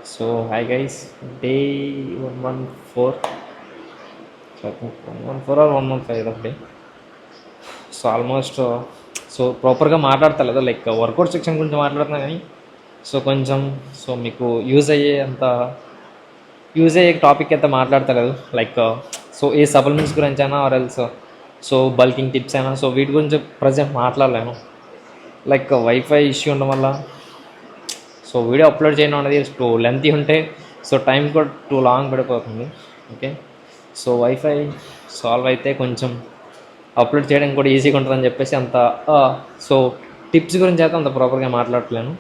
So hi guys, day 114. So I think 114 or 115 of day. So almost so ప్రాపర్గా మాట్లాడతలేదు like work out section గురించి మాట్లాడుతున్నా కానీ so కొంచెం so మీకు యూజ్ అయ్యే టాపిక్ అయితే మాట్లాడతలేదు లైక్ సో ఏ సప్లిమెంట్స్ గురించి అయినా or else so bulking tips అయినా సో వీటి గురించి ప్రజెంట్ మాట్లాడలేను లైక్ వైఫై ఇష్యూ ఉండడం వల్ల సో వీడియో అప్లోడ్ చేయడం అనేది టూ లెంతీ ఉంటే సో టైం కూడా టూ లాంగ్ పడిపోతుంది. ఓకే, సో వైఫై సాల్వ్ అయితే కొంచెం అప్లోడ్ చేయడానికి కూడా ఈజీగా ఉంటుందని చెప్పేసి అంత సో టిప్స్ గురించి అయితే అంత ప్రాపర్గా మాట్లాడట్లేను.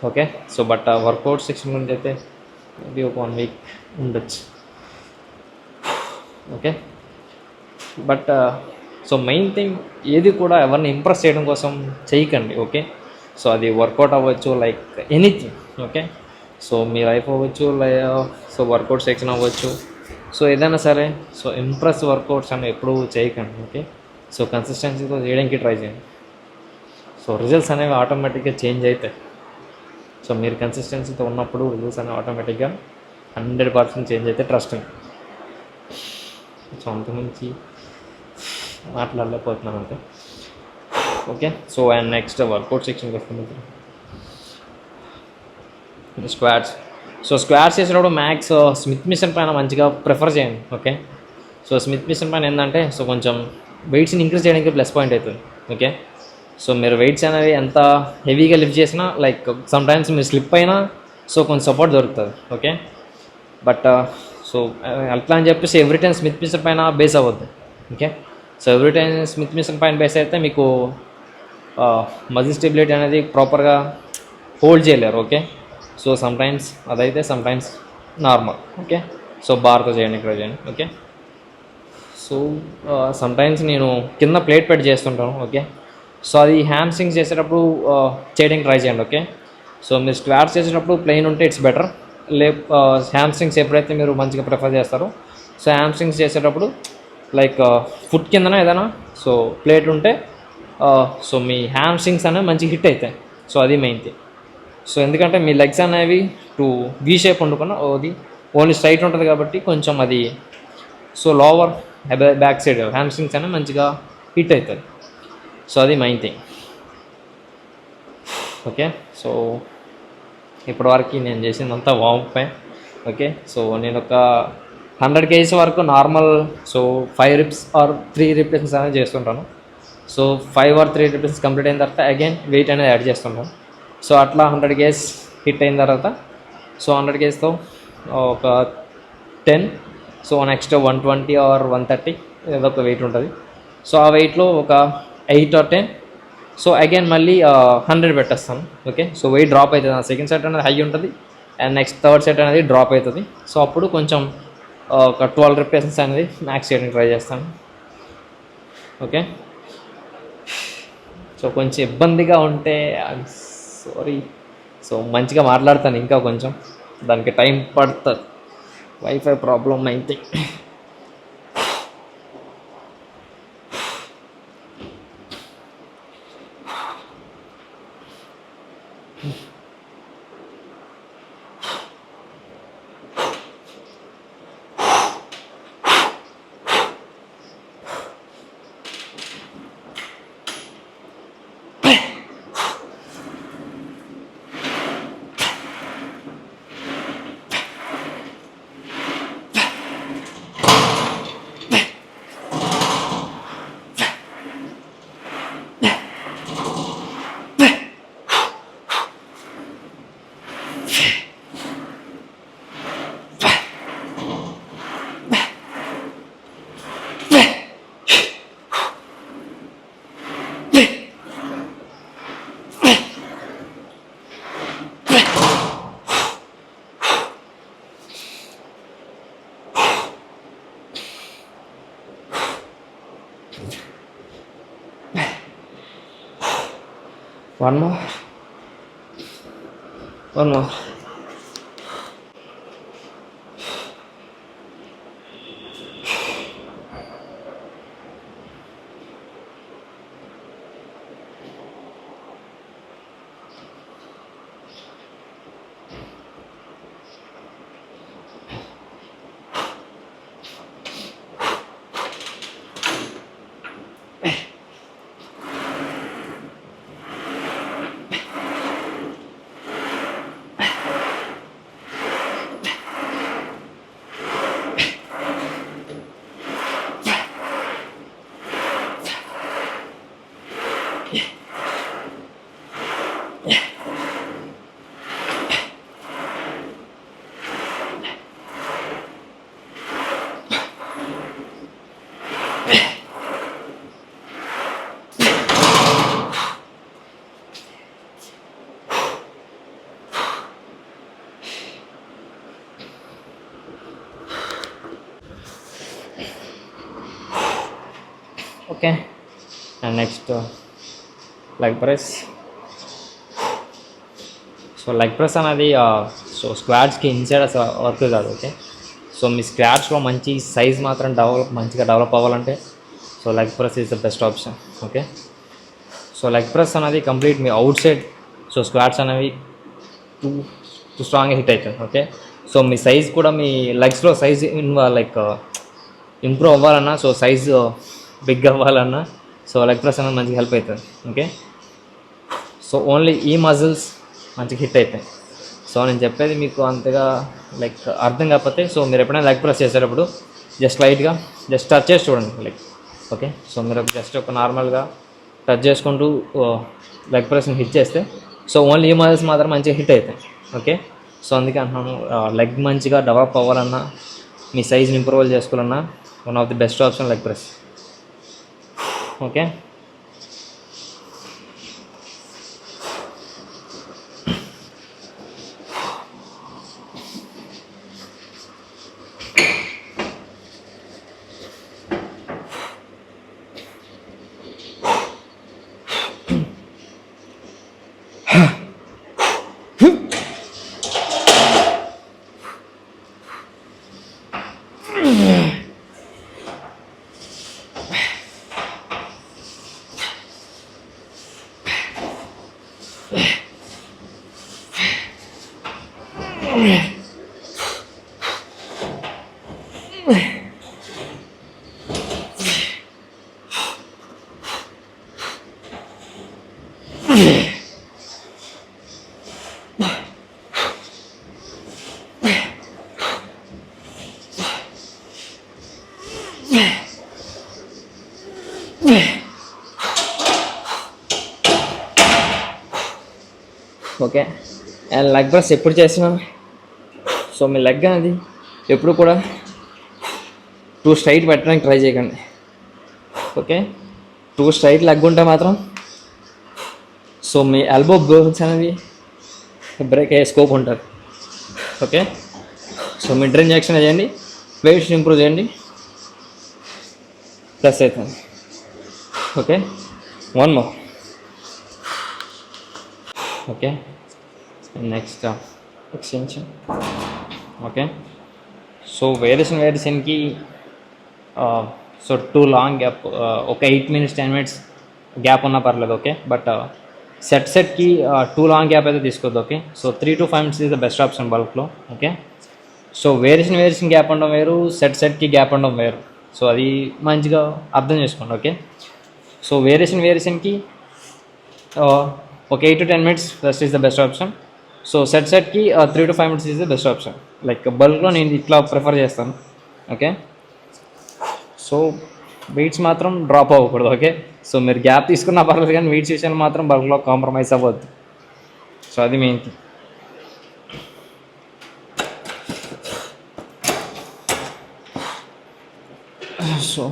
Okay, so but workout section గురించి అయితే మేబీ ఒక 1 వీక్ ఉండొచ్చు. Okay, but so main thing ఏది కూడా ఎవరిని ఇంప్రెస్ చేయడం కోసం చేయకండి. ఓకే, సో అది వర్కౌట్ అవ్వచ్చు లైక్ ఎనీథింగ్. ఓకే, సో మీ లైఫ్ అవ్వచ్చు సో వర్కౌట్ సెక్షన్ అవ్వచ్చు, సో ఏదైనా సరే సో ఇంప్రెస్ వర్కౌట్స్ అని ఎప్పుడూ చేయకండి. ఓకే, సో కన్సిస్టెన్సీతో చేయడానికి ట్రై చేయండి. సో రిజల్ట్స్ అనేవి ఆటోమేటిక్గా చేంజ్ అవుతాయి. సో మీరు కన్సిస్టెన్సీతో ఉన్నప్పుడు రిజల్ట్స్ అనేవి ఆటోమేటిక్గా 100% చేంజ్ అయితే ట్రస్ట్ ఉంది. సో అంతకుమించి మాట్లాడలేకపోతున్నాను అంతే. Okay, so and next workout సెక్షన్కి వస్తుంది స్క్వాడ్స్. సో స్క్వాడ్స్ చేసేటప్పుడు మ్యాక్స్ స్మిత్ మిషన్ పైన మంచిగా ప్రిఫర్ చేయండి. ఓకే, సో స్మిత్ మిషన్ పైన ఏంటంటే సో కొంచెం వెయిట్స్ని ఇంక్రీజ్ చేయడానికి ప్లస్ పాయింట్ అవుతుంది. ఓకే, సో మీరు వెయిట్స్ అనేవి ఎంత హెవీగా లిఫ్ట్ చేసినా లైక్ సమ్ టైమ్స్ మీరు స్లిప్ అయినా సో కొంచెం సపోర్ట్ దొరుకుతుంది. ఓకే, బట్ సో అట్లా అని చెప్పేసి ఎవ్రీ టైం స్మిత్ మిషన్ పైన బేస్ అవ్వద్దు. Okay, so every time Smith machine పైన బేస్ అయితే మీకు మజిల్ స్టెబిలిటీ అనేది ప్రాపర్గా హోల్డ్ చేయలేరు. ఓకే, సో సమ్టైమ్స్ అదైతే సమ్టైమ్స్ నార్మల్. ఓకే, సో బార్తో చేయండి, ఇక్కడ చేయండి. ఓకే, సో సమ్టైమ్స్ నేను కింద ప్లేట్ పెట్టి చేస్తుంటాను. ఓకే, సో అది హ్యామ్స్ట్రింగ్స్ చేసేటప్పుడు చేయడానికి ట్రై చేయండి. ఓకే, సో మీరు స్క్వాట్స్ చేసేటప్పుడు ప్లెయిన్ ఉంటే ఇట్స్ బెటర్. లే హ్యామ్స్ట్రింగ్స్ ఎప్పుడైతే మీరు మంచిగా ప్రిఫర్ చేస్తారో సో హ్యామ్స్ట్రింగ్స్ చేసేటప్పుడు లైక్ ఫుట్ కిందన ఏదైనా సో ప్లేట్ ఉంటే సో మీ హ్యామ్స్ట్రింగ్స్ అనేవి మంచిగా హిట్ అవుతాయి. సో అది మెయిన్ థింగ్. సో ఎందుకంటే మీ లెగ్స్ అనేవి టూ వీ షేప్ వండుకున్న అది ఓన్లీ స్ట్రైట్ ఉంటుంది కాబట్టి కొంచెం అది so lower back side hamstrings అనేవి మంచిగా హిట్ అవుతుంది. సో అది మెయిన్ థింగ్. ఓకే, సో ఇప్పటివరకు నేను చేసిందంతా వార్మప్. ఓకే, సో నేను ఒక 100 kgs వరకు normal so 5 reps or 3 repetitions అనేది చేస్తుంటాను. సో 5 or 3 repetitions కంప్లీట్ అయిన తర్వాత అగైన్ వెయిట్ అనేది యాడ్ చేస్తుంటాను. సో అట్లా 100 kgs హిట్ అయిన తర్వాత సో 100 kgsతో ఒక 10, సో నెక్స్ట్ 120 or 130 ఏదో ఒక వెయిట్ ఉంటుంది. సో ఆ వెయిట్లో ఒక 8 or 10, సో అగైన్ మళ్ళీ 100 పెట్టేస్తాను. ఓకే, సో వెయిట్ డ్రాప్ అవుతుంది. సెకండ్ సెట్ అనేది హై ఉంటుంది అండ్ నెక్స్ట్ థర్డ్ సెట్ అనేది డ్రాప్ అవుతుంది. సో అప్పుడు కొంచెం ఒక 12 repetitions అనేది మ్యాక్స్ చేయడానికి ట్రై చేస్తాను. ఓకే, సో కొంచెం ఇబ్బందిగా ఉంటే సారీ. సో మంచిగా మాట్లాడతాను, ఇంకా కొంచెం దానికి టైం పడుతుంది. వైఫై ప్రాబ్లం అయితే one more. Okay. And next leg press. So leg press అనేది సో స్క్వాడ్స్కి ఇన్సైడ్ అసలు వర్క్ కాదు. ఓకే. సో మీ స్క్వాడ్స్లో మంచి సైజ్ మాత్రం మంచిగా డెవలప్ అవ్వాలంటే so leg press is the best option. Okay. So leg press అనేది కంప్లీట్ మీ అవుట్ సైడ్ సో స్క్వాడ్స్ అనేవి టూ టూ స్ట్రాంగ్గా హిట్ అవుతుంది. ఓకే. సో మీ సైజ్ కూడా మీ లెగ్స్లో సైజ్ లైక్ ఇంప్రూవ్ అవ్వాలన్నా సో సైజ్ బిగ్ అవ్వాలన్నా సో లెగ్ ప్రెస్ అనేది మంచిగా హెల్ప్ అవుతుంది. ఓకే. సో ఓన్లీ ఈ మజిల్స్ మంచిగా హిట్ అవుతాయి. సో నేను చెప్పేది మీకు అంతగా లైక్ అర్థం కాకపోతే సో మీరు ఎప్పుడైనా లెగ్ ప్రెస్ చేసేటప్పుడు జస్ట్ లైట్గా జస్ట్ టచ్ చేసి చూడండి లైక్. ఓకే. సో మీరు జస్ట్ ఒక నార్మల్గా టచ్ చేసుకుంటూ లెగ్ ప్రెస్ని హిట్ చేస్తే సో ఓన్లీ ఈ మజిల్స్ మాత్రం మంచిగా హిట్ అవుతాయి. ఓకే. సో అందుకే అంటున్నాను లెగ్ మంచిగా డెవలప్ అవ్వాలన్నా మీ సైజ్ని ఇంప్రూవ్ చేసుకోవాలన్నా one of the best option leg press. Okay. Okay. And leg press ఎప్పుడు చేసినా సో మీ లెగ్ అనేది ఎప్పుడు కూడా టూ స్ట్రైట్ పెట్టడానికి ట్రై చేయకండి. ఓకే. టూ స్ట్రైట్ లెగ్ ఉంటే మాత్రం సో మీ ఎల్బో బోన్స్ అనేవి బ్రేక్ అయ్యే స్కోప్ ఉంటుంది. ఓకే. సో మీ డ్రెయిన్ యాక్షన్ చేయండి, వెయిట్స్ ఇంప్రూవ్ చేయండి, ప్లస్ అవుతుంది. Okay. One more. Okay. Next extension. Okay. So వేరియేషన్కి సో టూ లాంగ్ గ్యాప్ ఒక 8 minutes 10 minutes గ్యాప్ ఉన్నా పర్లేదు. ఓకే. బట్ సెట్కి టూ లాంగ్ గ్యాప్ అయితే తీసుకోవద్దు. Okay. So 3 to 5 minutes is the best option బల్క్లో. ఓకే. సో వేరియేషన్ గ్యాప్ ఉండడం వేరు, సెట్కి గ్యాప్ ఉండడం వేరు. సో అది మంచిగా అర్థం చేసుకోండి. ఓకే. సో వేరియేషన్కి ఒక 8 to 10 minutes rest is the best option. So సెట్కి 3 to 5 minutes is the best option. Like బల్క్లో నేను ఇట్లా ప్రిఫర్ చేస్తాను. ఓకే. సో వెయిట్స్ మాత్రం డ్రాప్ అవ్వకూడదు. ఓకే. సో మీరు గ్యాప్ తీసుకున్నా పర్లేదు కానీ వెయిట్స్ విషయంలో మాత్రం బల్క్లో కాంప్రమైజ్ అవ్వద్దు. సో అది main thing. So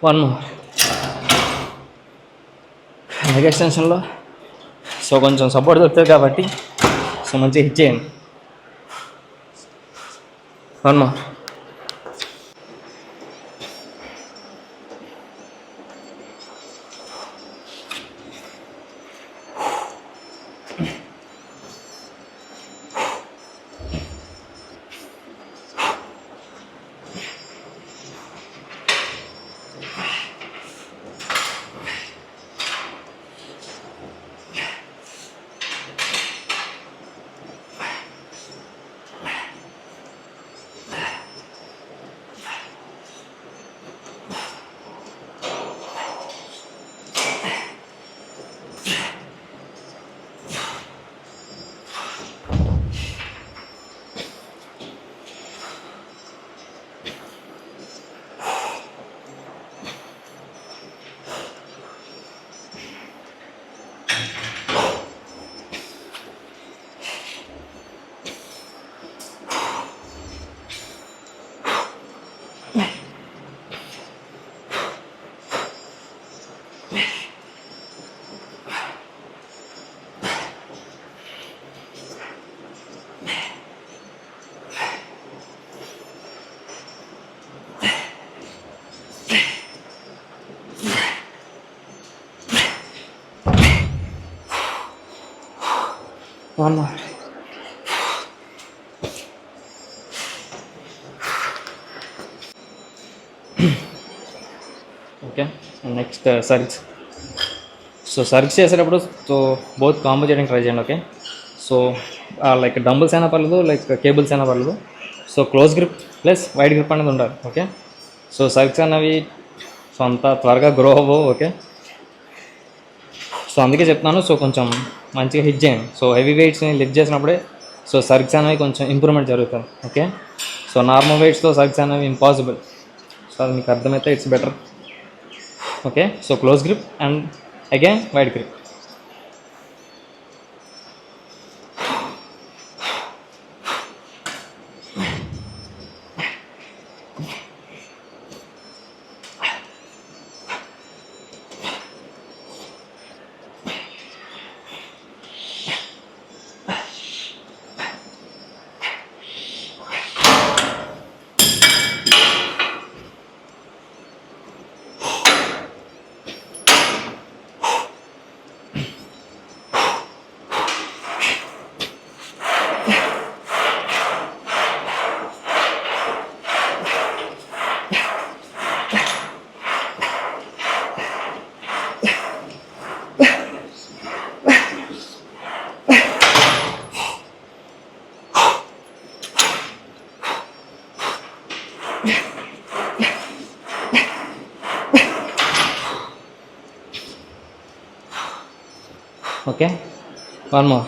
one more. Leg ఎక్స్టెన్షన్లో సో కొంచెం సపోర్ట్ దొరుకుతుంది కాబట్టి సో మంచిగా హిట్ చేయండి. One more. One more. Okay, next shrugs. So shrugs చేసేటప్పుడు సో బోత్ కాంబో చేయడానికి ట్రై చేయండి. ఓకే, సో లైక్ డంబుల్స్ అయినా పర్లేదు, లైక్ కేబుల్స్ అయినా పర్లేదు. So close grip plus wide grip అనేది ఉండాలి. ఓకే, సో సర్క్స్ అనేవి సో అంత త్వరగా గ్రో అవ్వవు. ఓకే, సో అందుకే చెప్తున్నాను. సో కొంచెం మంచిగా హిట్ చేయండి. సో హెవీ వెయిట్స్ని లిఫ్ట్ చేసినప్పుడే సో సర్క్స్ అనేవి కొంచెం ఇంప్రూవ్మెంట్ జరుగుతుంది. ఓకే, సో నార్మల్ వెయిట్స్తో సర్క్స్ అనేవి ఇంపాసిబుల్. సో అది మీకు అర్థమైతే it's better. Okay, so close grip and again wide grip. Okay, one more.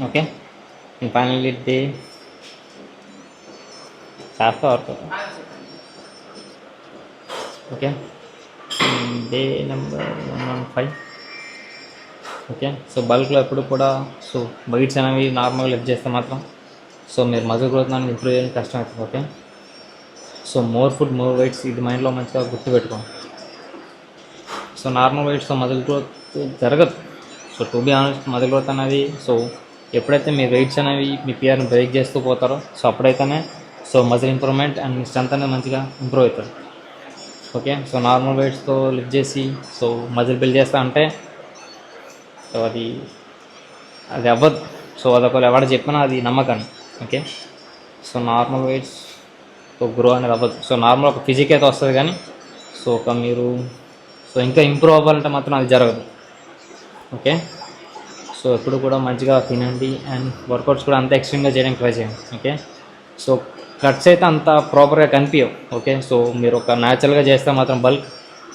Okay, finally day chest work. Okay, day number 115. Okay, so బల్క్లో ఎప్పుడు కూడా సో వెయిట్స్ అనేవి నార్మల్గా లిఫ్ట్ చేస్తే మాత్రం సో మీరు మజిల్ గ్రోత్ అనేది ఇంప్రూవ్ చేయడానికి కష్టం అవుతుంది. Okay, so more food more weights, ఇది మైండ్లో మంచిగా గుర్తుపెట్టుకోండి. సో నార్మల్ వెయిట్స్తో మజిల్ గ్రోత్ జరగదు. So to be honest, muscle growth అనేది సో ఎప్పుడైతే మీ వెయిట్స్ అనేవి మీ పిఆర్ని బ్రేక్ చేస్తూ పోతారో సో అప్పుడైతేనే సో మజిల్ ఇంప్రూవ్మెంట్ అండ్ మీ స్ట్రెంత్ అనేది మంచిగా ఇంప్రూవ్ అవుతుంది. ఓకే, సో నార్మల్ వెయిట్స్తో లిఫ్ట్ చేసి సో మజిల్ బిల్డ్ చేస్తా అంటే సో అది అవ్వదు. సో అదొకరు ఎవడ చెప్పినా అది నమ్మకండి. ఓకే, సో నార్మల్ వెయిట్స్తో గ్రో అనేది అవ్వదు. సో నార్మల్ ఒక ఫిజిక్ అయితే వస్తుంది, కానీ సో ఒక మీరు సో ఇంకా ఇంప్రూవ్ అవ్వాలంటే మాత్రం అది జరగదు. ఓకే, సో ఎప్పుడు కూడా మంచిగా తినండి అండ్ వర్కౌట్స్ కూడా అంత ఎక్స్ట్రీమ్గా చేయడానికి ట్రై చేయండి. ఓకే, సో కట్స్ అయితే అంత ప్రాపర్గా కనిపించవు. ఓకే, సో మీరు ఒక న్యాచురల్గా చేస్తే మాత్రం bulk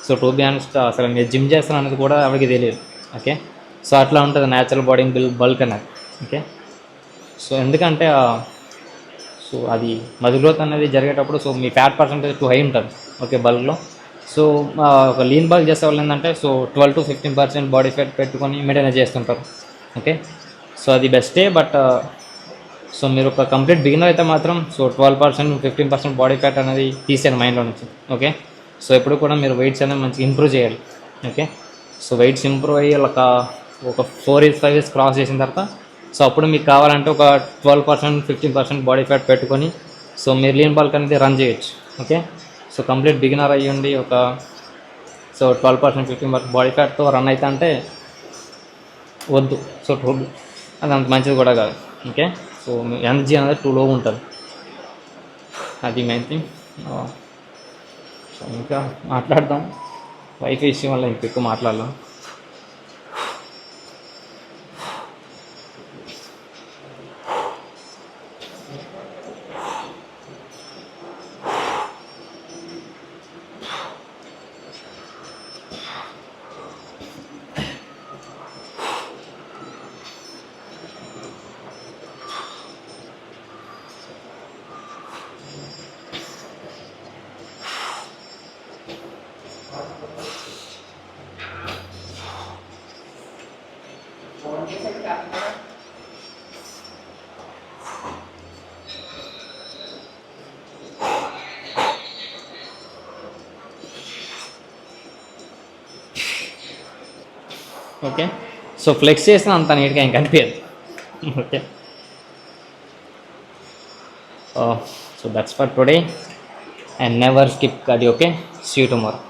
so to be honest అసలు మీరు జిమ్ చేస్తాను అనేది కూడా ఎవరికి తెలియదు. ఓకే, సో అట్లా ఉంటుంది న్యాచురల్ బాడీ బల్క్ అనేది. ఓకే, సో ఎందుకంటే సో అది మజిల్ గ్రోత్ అనేది జరిగేటప్పుడు సో మీ ఫ్యాట్ పర్సంటేజ్ టూ హై ఉంటుంది. ఓకే, బల్క్లో సో ఒక లీన్ బల్క్ చేసే వాళ్ళు ఏంటంటే సో 12 to 15% బాడీ ఫ్యాట్ పెట్టుకొని మెయింటైన్ చేస్తుంటారు. ఓకే, సో అది బెస్టే. బట్ సో మీరు ఒక కంప్లీట్ బిగినర్ అయితే మాత్రం సో 12% 15% బాడీ ఫ్యాట్ అనేది తీసేయండి మైండ్లో నుంచి. ఓకే, సో ఎప్పుడు కూడా మీరు వెయిట్స్ అనేది మంచిగా ఇంప్రూవ్ చేయాలి. ఓకే, సో వెయిట్స్ ఇంప్రూవ్ అయ్యి ఒక 4 years 5 years క్రాస్ చేసిన తర్వాత సో అప్పుడు మీకు కావాలంటే ఒక 12% 15% బాడీ ఫ్యాట్ పెట్టుకొని సో మీరు లీన్ బల్క్ అనేది రన్ చేయొచ్చు. ఓకే, సో కంప్లీట్ బిగినర్ అయ్యండి ఒక సో 12% 15% బాడీ ఫ్యాట్తో రన్ అవుతా అంటే వద్దు. సో అది అంత మంచిది కూడా కాదు. ఓకే, సో మీ ఎనర్జీ అనేది టూ లో ఉంటుంది, అది మెయిన్ థింగ్. సో ఇంకా మాట్లాడదాం, వైఫ్ విషయం వల్ల ఇంక ఎక్కువ మాట్లాడదాం. ఓకే, సో ఫ్లెక్స్ చేసిన అంత నీట్గా ఇంకా అనిపించదు. Okay, so that's for today and never skip అది. Okay, see you tomorrow.